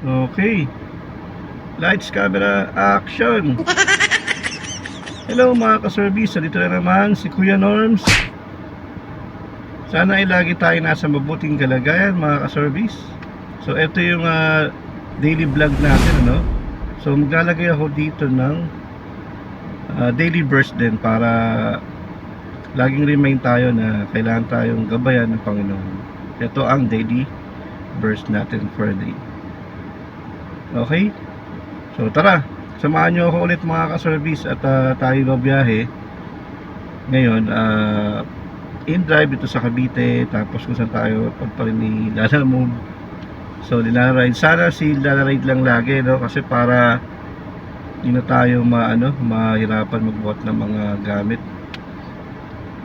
Okay. Lights, camera, action! Hello mga ka-service, dito na naman si Kuya Norms. Sana ay lagi tayo nasa mabuting kalagayan mga ka-service. So ito yung daily vlog natin, ano? So maglalagay ako dito ng daily verse din para laging remind tayo na kailangan tayong gabayan ng Panginoon. Ito ang daily verse natin for the day. Okay? So tara, samahan nyo ako ulit mga ka-service at tayo babiyahe ngayon in drive ito sa Cavite, tapos kung saan tayo pagparin ni Lala Move. So nilaride, sana si Lala Ride lang lagi, no? Kasi para hindi na tayo mahirapan magbuhat ng mga gamit.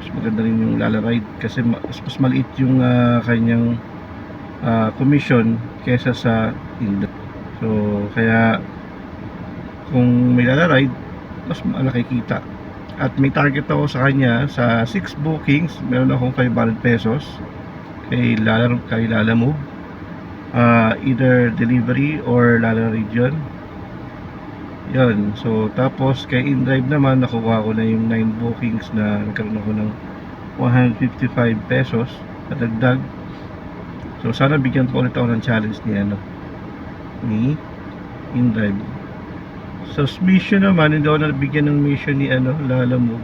Mas maganda rin yung Lala Ride kasi mas maliit yung kanyang commission kesa sa Indo. So kaya kung may Lala Ride, mas malaki kita. At may target ako sa kanya sa 6 bookings, meron akong 500 pesos kay Lala Move, either delivery or Lala Region. Yun. So tapos kay InDrive naman, nakuha ko na yung 9 bookings na nagkaroon ako ng 155 pesos at dagdag. So sana bigyan po ulit ako ng challenge ni InDrive. So mission naman, hindi ako nabigyan ng mission ni Lala Move.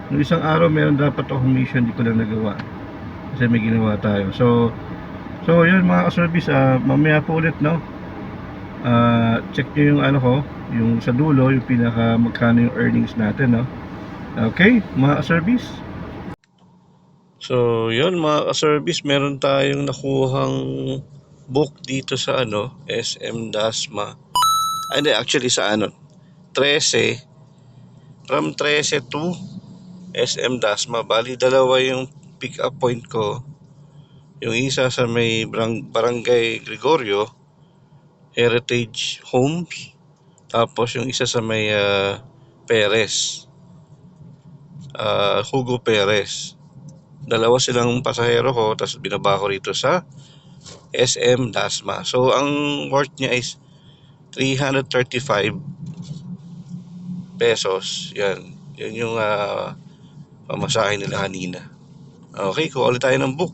Noong isang araw meron dapat akong mission, hindi ko lang nagawa kasi may ginawa tayo. So yun mga ka-service, mamaya po ulit, no? Check nyo yung yung sa dulo, yung pinaka magkano yung earnings natin, no? Okay mga ka-service. So yun mga ka-service, meron tayong nakuhang book dito sa SM Dasma. Actually sa 13, from 13 to SM Dasma. Bali dalawa yung pick up point ko. Yung isa sa may Barangay Gregorio Heritage Homes, tapos yung isa sa may Perez, Hugo Perez. Dalawa silang pasahero ko, tapos binaba ko rito sa SM Dasma. So ang worth niya is 335 pesos. Yan yung pamasahe nila kanina. Okay, kuha ulit tayo ng book.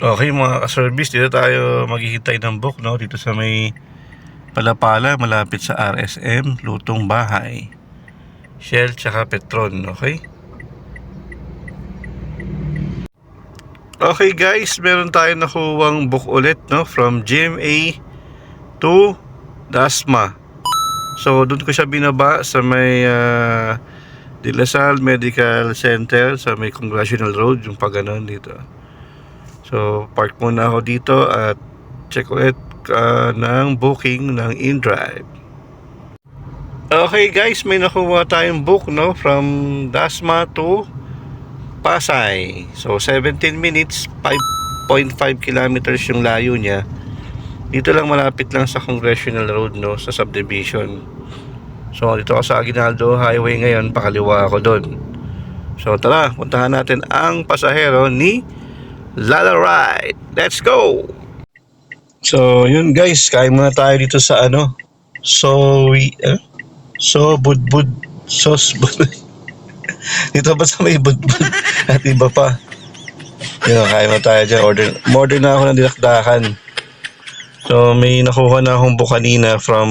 Okay mga ka-service, dito tayo maghihintay ng book, no? Dito sa may Palapala, malapit sa RSM, Lutong Bahay, Shell tsaka Petron. Okay? Okay guys, meron tayo nakuwang book ulit, no? From GMA to Dasma. So doon ko siya binaba sa may De La Salle Medical Center, sa may Congressional Road, yung pag-ganon dito. So park muna ako dito at check ulit ng booking ng InDrive. Okay guys, may nakuha tayong book, no? From Dasma to Pasay. So 17 minutes, 5.5 kilometers yung layo niya. Dito lang, malapit lang sa Congressional Road, no? Sa subdivision. So dito ako sa Aguinaldo Highway ngayon, pakaliwa ako doon. So tara, puntahan natin ang pasahero ni Lala Ride. Let's go! So yun guys, kain muna tayo dito sa Budbud Sauce. Dito ba sa may Budbud at iba pa. Yun, kain muna tayo dyan. Order na ako ng dinakdakan. So may nakuha na akong book kanina from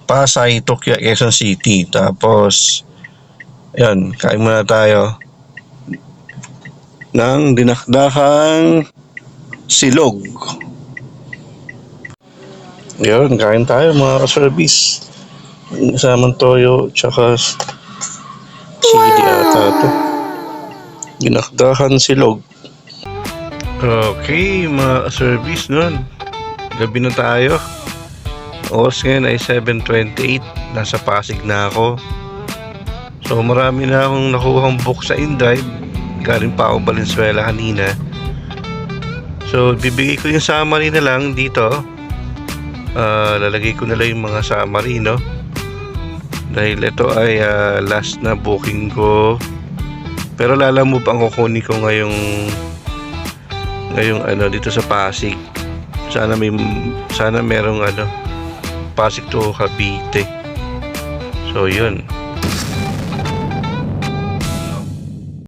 Pasay to Quezon City. Tapos yun, kain muna tayo ng dinakdakang silog. Yun, kain tayo mga ka-service. Kasamang toyo tsaka chili ata ito. Dinakdakan silog. Okay mga ka-service, nun gabi na tayo. Oras ngayon ay 7:28. Nasa Pasig na ako. So marami na akong nakuhang book sa InDrive. Galing pa ako Valenzuela kanina. So bibigay ko yung summary na lang dito. Lalagay ko na lang yung mga summary, no? Dahil ito ay last na booking ko Pero Lalamove ang kukunin ko ngayong dito sa Pasig. Sana merong Pasig to Cavite. So yun.